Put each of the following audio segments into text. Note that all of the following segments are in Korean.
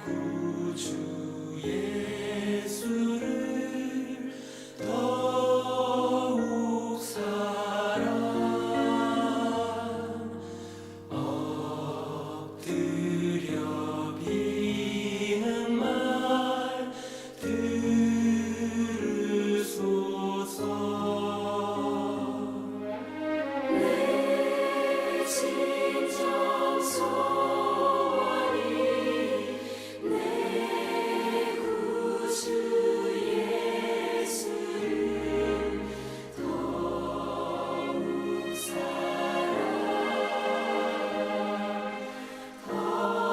구주 예수를 더욱 사랑 엎드려 비는 말 들으소서. 내 진정 소원이 내 구주 예수를 더욱 사랑 더욱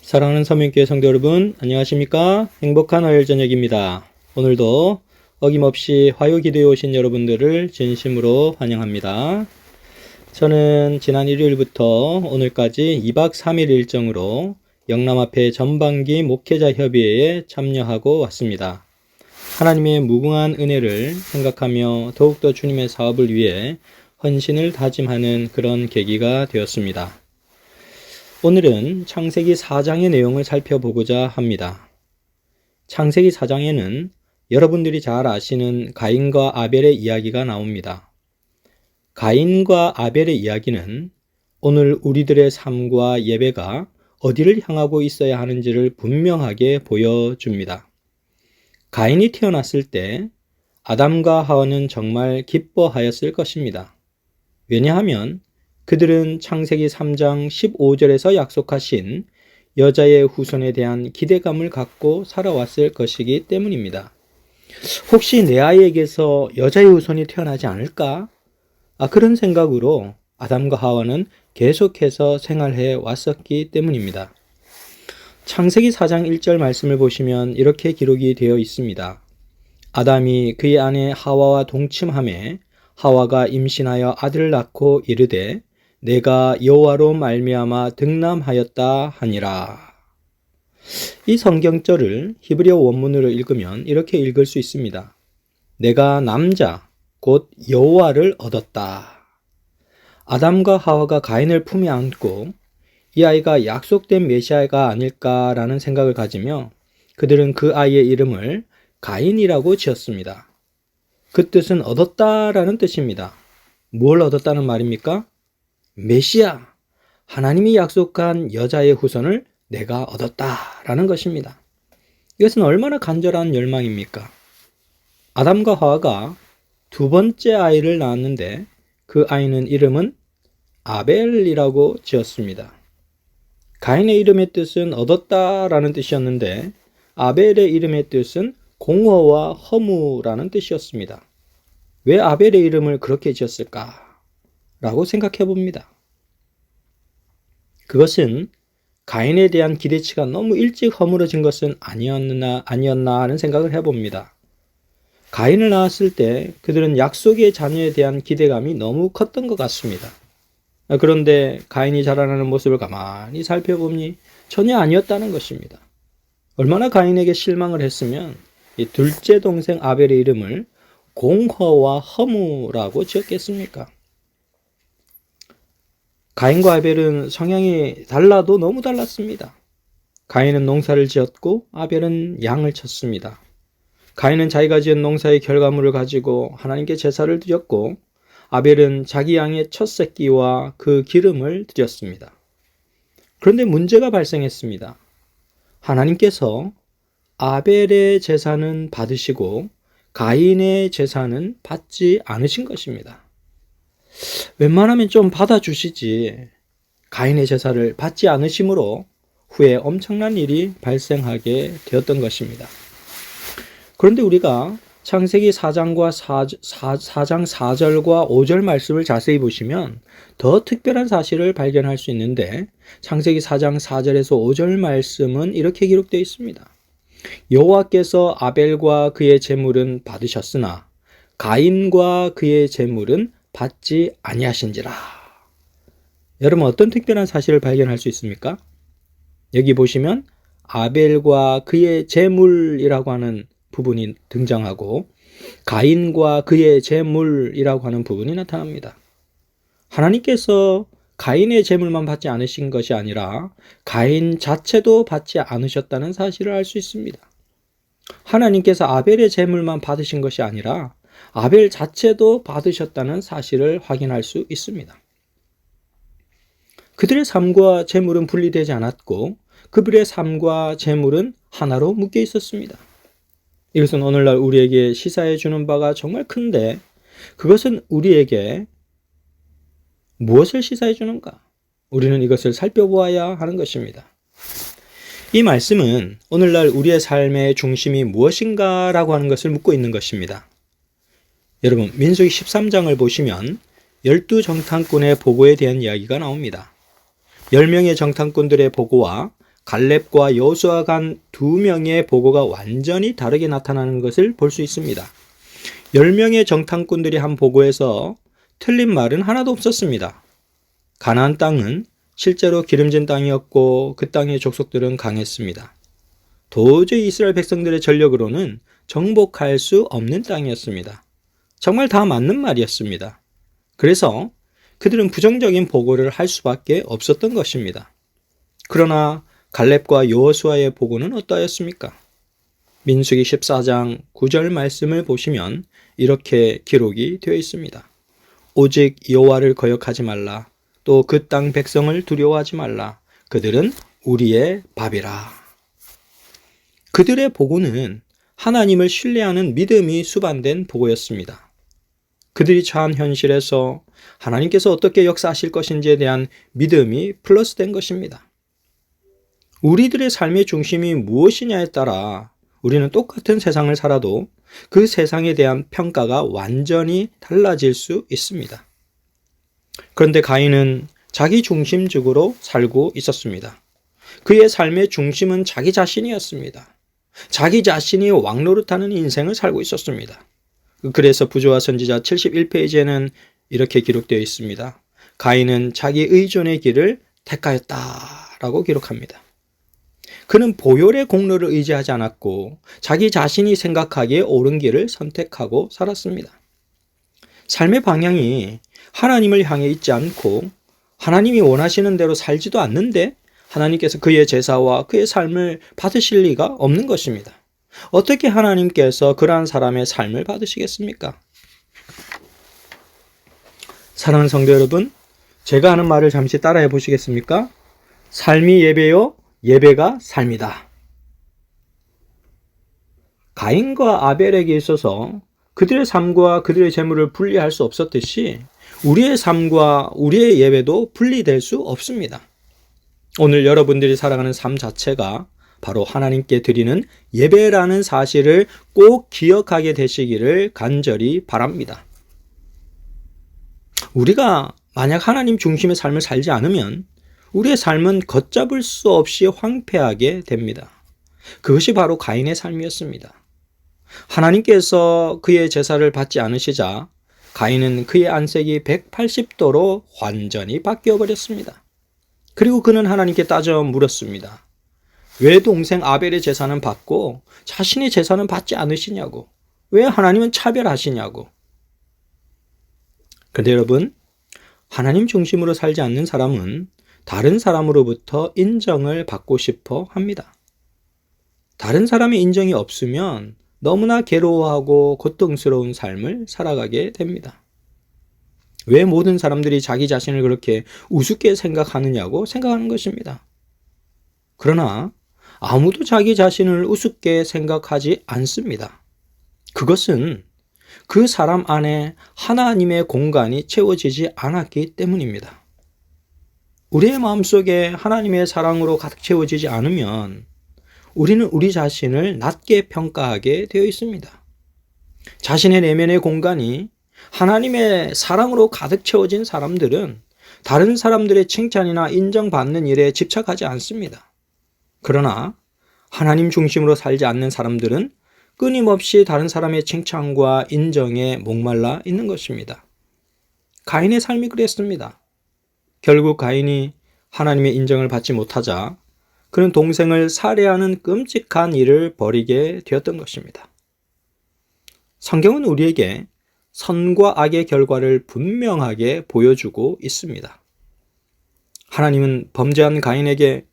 사랑하는 서민교회 성도 여러분, 안녕하십니까? 행복한 화요일 저녁입니다. 오늘도 어김없이 화요 기도에 오신 여러분들을 진심으로 환영합니다. 저는 지난 일요일부터 오늘까지 2박 3일 일정으로 영남합회 전반기 목회자 협의회에 참여하고 왔습니다. 하나님의 무궁한 은혜를 생각하며 더욱더 주님의 사업을 위해 헌신을 다짐하는 그런 계기가 되었습니다. 오늘은 창세기 4장의 내용을 살펴보고자 합니다. 창세기 4장에는 여러분들이 잘 아시는 가인과 아벨의 이야기가 나옵니다. 가인과 아벨의 이야기는 오늘 우리들의 삶과 예배가 어디를 향하고 있어야 하는지를 분명하게 보여줍니다. 가인이 태어났을 때 아담과 하와는 정말 기뻐하였을 것입니다. 왜냐하면 그들은 창세기 3장 15절에서 약속하신 여자의 후손에 대한 기대감을 갖고 살아왔을 것이기 때문입니다. 혹시 내 아이에게서 여자의 후손이 태어나지 않을까? 그런 생각으로 아담과 하와는 계속해서 생활해 왔었기 때문입니다. 창세기 4장 1절 말씀을 보시면 이렇게 기록이 되어 있습니다. 아담이 그의 아내 하와와 동침하매 하와가 임신하여 아들을 낳고 이르되 내가 여호와로 말미암아 득남하였다 하니라. 이 성경절을 히브리어 원문으로 읽으면 이렇게 읽을 수 있습니다. 내가 남자 곧 여호와를 얻었다. 아담과 하와가 가인을 품에 안고 이 아이가 약속된 메시아가 아닐까라는 생각을 가지며 그들은 그 아이의 이름을 가인이라고 지었습니다. 그 뜻은 얻었다라는 뜻입니다. 뭘 얻었다는 말입니까? 메시아, 하나님이 약속한 여자의 후손을 내가 얻었다라는 것입니다. 이것은 얼마나 간절한 열망입니까? 아담과 하와가 두 번째 아이를 낳았는데 그 아이는 이름은 아벨이라고 지었습니다. 가인의 이름의 뜻은 얻었다라는 뜻이었는데 아벨의 이름의 뜻은 공허와 허무라는 뜻이었습니다. 왜 아벨의 이름을 그렇게 지었을까? 라고 생각해 봅니다. 그것은 가인에 대한 기대치가 너무 일찍 허물어진 것은 아니었나 하는 생각을 해봅니다. 가인을 낳았을 때 그들은 약속의 자녀에 대한 기대감이 너무 컸던 것 같습니다. 그런데 가인이 자라나는 모습을 가만히 살펴보니 전혀 아니었다는 것입니다. 얼마나 가인에게 실망을 했으면 이 둘째 동생 아벨의 이름을 공허와 허무라고 지었겠습니까? 가인과 아벨은 성향이 달라도 너무 달랐습니다. 가인은 농사를 지었고 아벨은 양을 쳤습니다. 가인은 자기가 지은 농사의 결과물을 가지고 하나님께 제사를 드렸고 아벨은 자기 양의 첫 새끼와 그 기름을 드렸습니다. 그런데 문제가 발생했습니다. 하나님께서 아벨의 제사는 받으시고 가인의 제사는 받지 않으신 것입니다. 웬만하면 좀 받아주시지 가인의 제사를 받지 않으심으로 후에 엄청난 일이 발생하게 되었던 것입니다. 그런데 우리가 창세기 4장과 4장 4절과 5절 말씀을 자세히 보시면 더 특별한 사실을 발견할 수 있는데, 창세기 4장 4절에서 5절 말씀은 이렇게 기록되어 있습니다. 여호와께서 아벨과 그의 제물은 받으셨으나 가인과 그의 제물은 받지 아니하신지라. 여러분, 어떤 특별한 사실을 발견할 수 있습니까? 여기 보시면 아벨과 그의 제물이라고 하는 부분이 등장하고 가인과 그의 제물이라고 하는 부분이 나타납니다. 하나님께서 가인의 제물만 받지 않으신 것이 아니라 가인 자체도 받지 않으셨다는 사실을 알 수 있습니다. 하나님께서 아벨의 제물만 받으신 것이 아니라 아벨 자체도 받으셨다는 사실을 확인할 수 있습니다. 그들의 삶과 제물은 분리되지 않았고 그들의 삶과 제물은 하나로 묶여 있었습니다. 이것은 오늘날 우리에게 시사해 주는 바가 정말 큰데, 그것은 우리에게 무엇을 시사해 주는가? 우리는 이것을 살펴보아야 하는 것입니다. 이 말씀은 오늘날 우리의 삶의 중심이 무엇인가 라고 하는 것을 묻고 있는 것입니다. 여러분, 민수기 13장을 보시면 12정탐꾼의 보고에 대한 이야기가 나옵니다. 10명의 정탐꾼들의 보고와 갈렙과 여호수아 간 2명의 보고가 완전히 다르게 나타나는 것을 볼 수 있습니다. 10명의 정탐꾼들이 한 보고에서 틀린 말은 하나도 없었습니다. 가나안 땅은 실제로 기름진 땅이었고 그 땅의 족속들은 강했습니다. 도저히 이스라엘 백성들의 전력으로는 정복할 수 없는 땅이었습니다. 정말 다 맞는 말이었습니다. 그래서 그들은 부정적인 보고를 할 수밖에 없었던 것입니다. 그러나 갈렙과 여호수아의 보고는 어떠했습니까? 민수기 14장 9절 말씀을 보시면 이렇게 기록이 되어 있습니다. 오직 여호와를 거역하지 말라. 또 그 땅 백성을 두려워하지 말라. 그들은 우리의 밥이라. 그들의 보고는 하나님을 신뢰하는 믿음이 수반된 보고였습니다. 그들이 처한 현실에서 하나님께서 어떻게 역사하실 것인지에 대한 믿음이 플러스된 것입니다. 우리들의 삶의 중심이 무엇이냐에 따라 우리는 똑같은 세상을 살아도 그 세상에 대한 평가가 완전히 달라질 수 있습니다. 그런데 가인은 자기 중심적으로 살고 있었습니다. 그의 삶의 중심은 자기 자신이었습니다. 자기 자신이 왕노릇하는 인생을 살고 있었습니다. 그래서 부조와 선지자 71페이지에는 이렇게 기록되어 있습니다. 가인은 자기 의존의 길을 택하였다라고 기록합니다. 그는 보혈의 공로를 의지하지 않았고 자기 자신이 생각하기에 옳은 길을 선택하고 살았습니다. 삶의 방향이 하나님을 향해 있지 않고 하나님이 원하시는 대로 살지도 않는데 하나님께서 그의 제사와 그의 삶을 받으실 리가 없는 것입니다. 어떻게 하나님께서 그러한 사람의 삶을 받으시겠습니까? 사랑하는 성도 여러분, 제가 하는 말을 잠시 따라해 보시겠습니까? 삶이 예배요, 예배가 삶이다. 가인과 아벨에게 있어서 그들의 삶과 그들의 재물을 분리할 수 없었듯이 우리의 삶과 우리의 예배도 분리될 수 없습니다. 오늘 여러분들이 살아가는 삶 자체가 바로 하나님께 드리는 예배라는 사실을 꼭 기억하게 되시기를 간절히 바랍니다. 우리가 만약 하나님 중심의 삶을 살지 않으면 우리의 삶은 걷잡을 수 없이 황폐하게 됩니다. 그것이 바로 가인의 삶이었습니다. 하나님께서 그의 제사를 받지 않으시자 가인은 그의 안색이 180도로 완전히 바뀌어 버렸습니다. 그리고 그는 하나님께 따져 물었습니다. 왜 동생 아벨의 제사는 받고 자신의 제사는 받지 않으시냐고, 왜 하나님은 차별하시냐고. 그런데 여러분, 하나님 중심으로 살지 않는 사람은 다른 사람으로부터 인정을 받고 싶어 합니다. 다른 사람의 인정이 없으면 너무나 괴로워하고 고통스러운 삶을 살아가게 됩니다. 왜 모든 사람들이 자기 자신을 그렇게 우습게 생각하느냐고 생각하는 것입니다. 그러나 아무도 자기 자신을 우습게 생각하지 않습니다. 그것은 그 사람 안에 하나님의 공간이 채워지지 않았기 때문입니다. 우리의 마음속에 하나님의 사랑으로 가득 채워지지 않으면 우리는 우리 자신을 낮게 평가하게 되어 있습니다. 자신의 내면의 공간이 하나님의 사랑으로 가득 채워진 사람들은 다른 사람들의 칭찬이나 인정받는 일에 집착하지 않습니다. 그러나 하나님 중심으로 살지 않는 사람들은 끊임없이 다른 사람의 칭찬과 인정에 목말라 있는 것입니다. 가인의 삶이 그랬습니다. 결국 가인이 하나님의 인정을 받지 못하자 그는 동생을 살해하는 끔찍한 일을 벌이게 되었던 것입니다. 성경은 우리에게 선과 악의 결과를 분명하게 보여주고 있습니다. 하나님은 범죄한 가인에게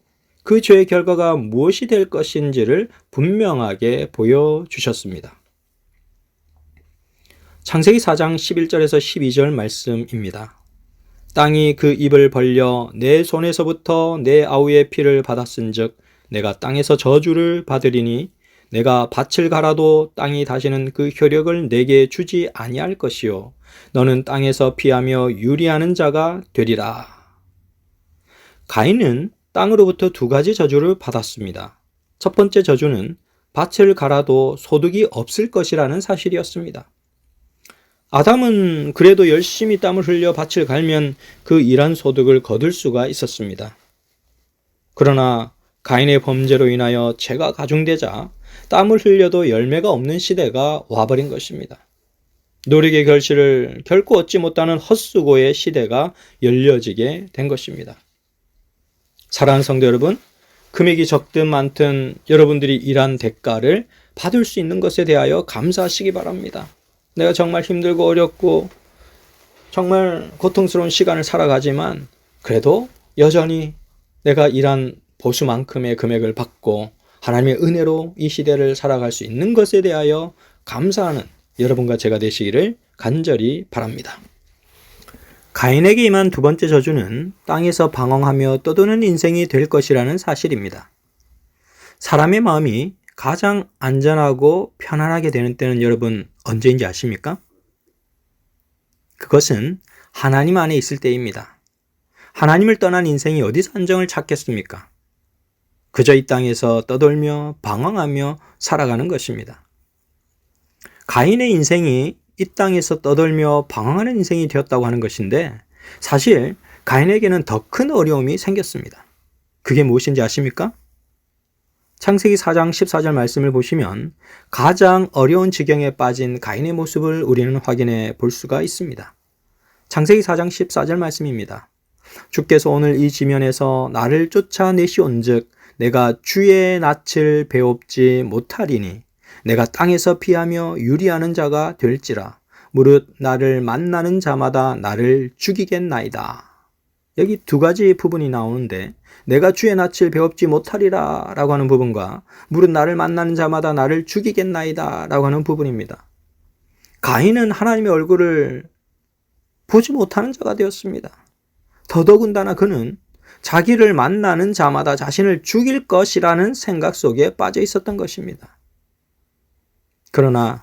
그 죄의 결과가 무엇이 될 것인지를 분명하게 보여주셨습니다. 창세기 4장 11절에서 12절 말씀입니다. 땅이 그 입을 벌려 내 손에서부터 내 아우의 피를 받았은즉 내가 땅에서 저주를 받으리니 내가 밭을 갈아도 땅이 다시는 그 효력을 내게 주지 아니할 것이요 너는 땅에서 피하며 유리하는 자가 되리라. 가인은 땅으로부터 두 가지 저주를 받았습니다. 첫 번째 저주는 밭을 갈아도 소득이 없을 것이라는 사실이었습니다. 아담은 그래도 열심히 땀을 흘려 밭을 갈면 그 일한 소득을 거둘 수가 있었습니다. 그러나 가인의 범죄로 인하여 죄가 가중되자 땀을 흘려도 열매가 없는 시대가 와버린 것입니다. 노력의 결실을 결코 얻지 못하는 헛수고의 시대가 열려지게 된 것입니다. 사랑하는 성도 여러분, 금액이 적든 많든 여러분들이 일한 대가를 받을 수 있는 것에 대하여 감사하시기 바랍니다. 내가 정말 힘들고 어렵고 정말 고통스러운 시간을 살아가지만 그래도 여전히 내가 일한 보수만큼의 금액을 받고 하나님의 은혜로 이 시대를 살아갈 수 있는 것에 대하여 감사하는 여러분과 제가 되시기를 간절히 바랍니다. 가인에게 임한 두 번째 저주는 땅에서 방황하며 떠도는 인생이 될 것이라는 사실입니다. 사람의 마음이 가장 안전하고 편안하게 되는 때는 여러분 언제인지 아십니까? 그것은 하나님 안에 있을 때입니다. 하나님을 떠난 인생이 어디서 안정을 찾겠습니까? 그저 이 땅에서 떠돌며 방황하며 살아가는 것입니다. 가인의 인생이 이 땅에서 떠돌며 방황하는 인생이 되었다고 하는 것인데 사실 가인에게는 더 큰 어려움이 생겼습니다. 그게 무엇인지 아십니까? 창세기 4장 14절 말씀을 보시면 가장 어려운 지경에 빠진 가인의 모습을 우리는 확인해 볼 수가 있습니다. 창세기 4장 14절 말씀입니다. 주께서 오늘 이 지면에서 나를 쫓아내시온즉 내가 주의 낯을 배웁지 못하리니 내가 땅에서 피하며 유리하는 자가 될지라 무릇 나를 만나는 자마다 나를 죽이겠나이다. 여기 두 가지 부분이 나오는데 내가 주의 낯을 배웁지 못하리라 라고 하는 부분과 무릇 나를 만나는 자마다 나를 죽이겠나이다 라고 하는 부분입니다. 가인은 하나님의 얼굴을 보지 못하는 자가 되었습니다. 더더군다나 그는 자기를 만나는 자마다 자신을 죽일 것이라는 생각 속에 빠져 있었던 것입니다. 그러나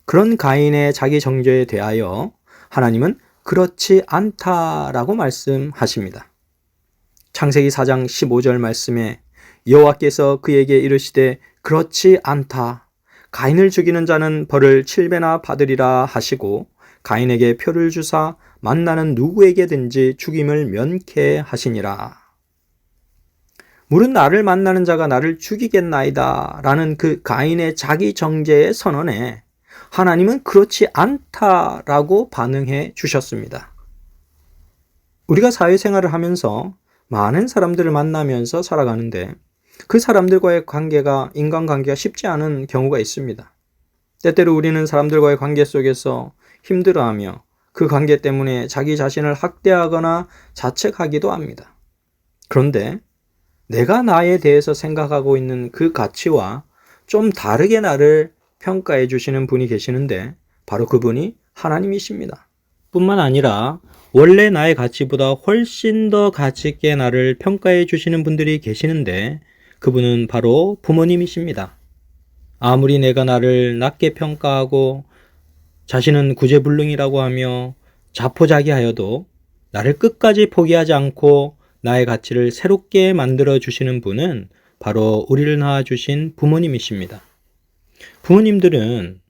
그런 가인의 자기 정죄에 대하여 하나님은 그렇지 않다라고 말씀하십니다. 창세기 4장 15절 말씀에 여호와께서 그에게 이르시되 그렇지 않다. 가인을 죽이는 자는 벌을 7배나 받으리라 하시고 가인에게 표를 주사 만나는 누구에게든지 죽임을 면케하시니라. 무릇 나를 만나는 자가 나를 죽이겠나이다 라는 그 가인의 자기 정죄의 선언에 하나님은 그렇지 않다라고 반응해 주셨습니다. 우리가 사회생활을 하면서 많은 사람들을 만나면서 살아가는데 그 사람들과의 관계가 인간관계가 쉽지 않은 경우가 있습니다. 때때로 우리는 사람들과의 관계 속에서 힘들어하며 그 관계 때문에 자기 자신을 학대하거나 자책하기도 합니다. 그런데 내가 나에 대해서 생각하고 있는 그 가치와 좀 다르게 나를 평가해 주시는 분이 계시는데 바로 그분이 하나님이십니다. 뿐만 아니라 원래 나의 가치보다 훨씬 더 가치 있게 나를 평가해 주시는 분들이 계시는데 그분은 바로 부모님이십니다. 아무리 내가 나를 낮게 평가하고 자신은 구제불능이라고 하며 자포자기하여도 나를 끝까지 포기하지 않고 나의 가치를 새롭게 만들어 주시는 분은 바로 우리를 낳아주신 부모님이십니다. 부모님들은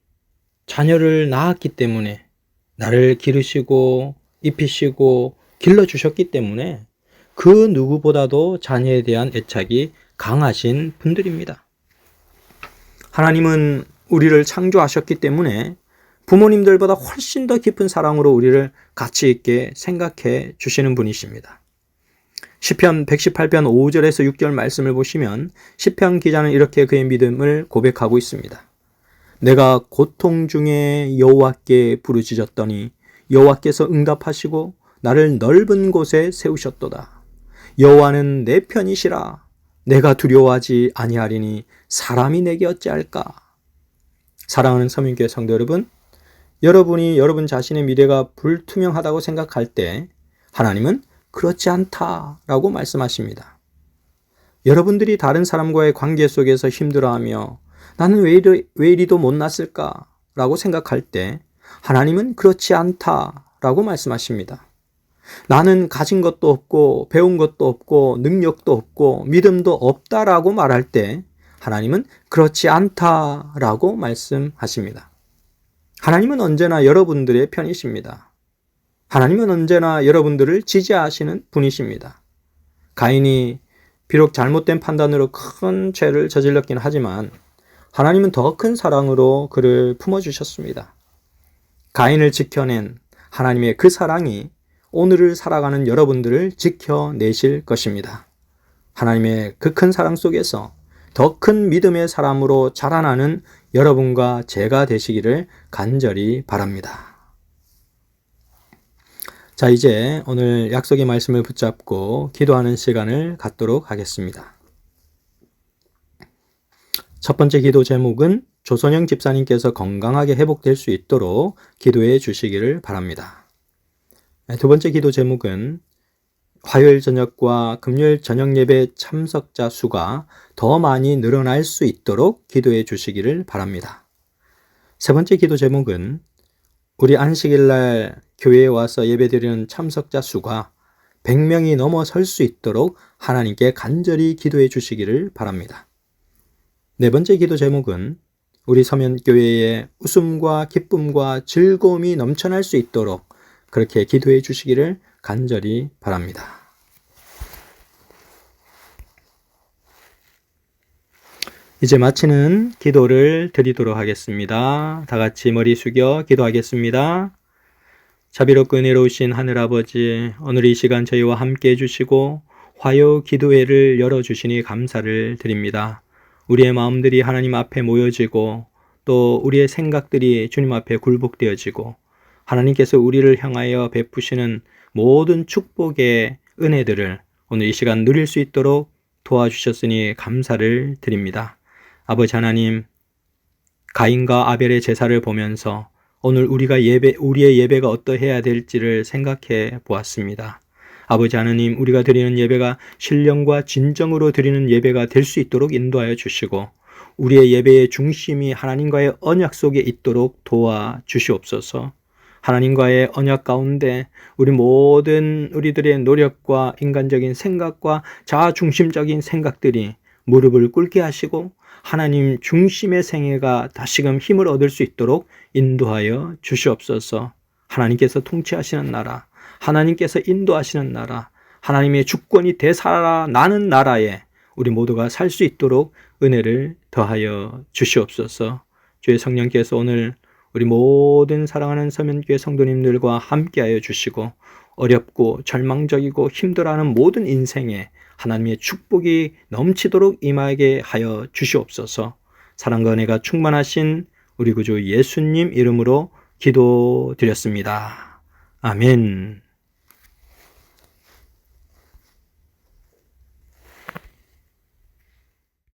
자녀를 낳았기 때문에, 나를 기르시고 입히시고 길러주셨기 때문에 그 누구보다도 자녀에 대한 애착이 강하신 분들입니다. 하나님은 우리를 창조하셨기 때문에 부모님들보다 훨씬 더 깊은 사랑으로 우리를 가치 있게 생각해 주시는 분이십니다. 시편 118편 5절에서 6절 말씀을 보시면 시편 기자는 이렇게 그의 믿음을 고백하고 있습니다. 내가 고통 중에 여호와께 부르짖었더니 여호와께서 응답하시고 나를 넓은 곳에 세우셨도다. 여호와는 내 편이시라. 내가 두려워하지 아니하리니 사람이 내게 어찌할까. 사랑하는 서민교회 성도 여러분, 여러분이 여러분 자신의 미래가 불투명하다고 생각할 때 하나님은 그렇지 않다라고 말씀하십니다. 여러분들이 다른 사람과의 관계 속에서 힘들어하며 나는 왜 이리도 못났을까 라고 생각할 때 하나님은 그렇지 않다라고 말씀하십니다. 나는 가진 것도 없고 배운 것도 없고 능력도 없고 믿음도 없다라고 말할 때 하나님은 그렇지 않다라고 말씀하십니다. 하나님은 언제나 여러분들의 편이십니다. 하나님은 언제나 여러분들을 지지하시는 분이십니다. 가인이 비록 잘못된 판단으로 큰 죄를 저질렀긴 하지만 하나님은 더 큰 사랑으로 그를 품어주셨습니다. 가인을 지켜낸 하나님의 그 사랑이 오늘을 살아가는 여러분들을 지켜내실 것입니다. 하나님의 그 큰 사랑 속에서 더 큰 믿음의 사람으로 자라나는 여러분과 제가 되시기를 간절히 바랍니다. 자, 이제 오늘 약속의 말씀을 붙잡고 기도하는 시간을 갖도록 하겠습니다. 첫 번째 기도 제목은 조선영 집사님께서 건강하게 회복될 수 있도록 기도해 주시기를 바랍니다. 두 번째 기도 제목은 화요일 저녁과 금요일 저녁 예배 참석자 수가 더 많이 늘어날 수 있도록 기도해 주시기를 바랍니다. 세 번째 기도 제목은 우리 안식일날 교회에 와서 예배드리는 참석자 수가 100명이 넘어설 수 있도록 하나님께 간절히 기도해 주시기를 바랍니다. 네 번째 기도 제목은 우리 서면교회에 웃음과 기쁨과 즐거움이 넘쳐날 수 있도록 그렇게 기도해 주시기를 간절히 바랍니다. 이제 마치는 기도를 드리도록 하겠습니다. 다 같이 머리 숙여 기도하겠습니다. 자비롭고 은혜로우신 하늘아버지, 오늘 이 시간 저희와 함께 해주시고 화요 기도회를 열어주시니 감사를 드립니다. 우리의 마음들이 하나님 앞에 모여지고 또 우리의 생각들이 주님 앞에 굴복되어지고 하나님께서 우리를 향하여 베푸시는 모든 축복의 은혜들을 오늘 이 시간 누릴 수 있도록 도와주셨으니 감사를 드립니다. 아버지 하나님, 가인과 아벨의 제사를 보면서 오늘 우리의 예배가 어떠해야 될지를 생각해 보았습니다. 아버지 하나님, 우리가 드리는 예배가 신령과 진정으로 드리는 예배가 될 수 있도록 인도하여 주시고 우리의 예배의 중심이 하나님과의 언약 속에 있도록 도와주시옵소서. 하나님과의 언약 가운데 우리들의 노력과 인간적인 생각과 자아중심적인 생각들이 무릎을 꿇게 하시고 하나님 중심의 생애가 다시금 힘을 얻을 수 있도록 인도하여 주시옵소서. 하나님께서 통치하시는 나라, 하나님께서 인도하시는 나라, 하나님의 주권이 되살아나는 나라에 우리 모두가 살 수 있도록 은혜를 더하여 주시옵소서. 주의 성령께서 오늘 우리 모든 사랑하는 서면교회 성도님들과 함께하여 주시고 어렵고 절망적이고 힘들어하는 모든 인생에 하나님의 축복이 넘치도록 임하게 하여 주시옵소서. 사랑과 은혜가 충만하신 우리 구주 예수님 이름으로 기도드렸습니다. 아멘.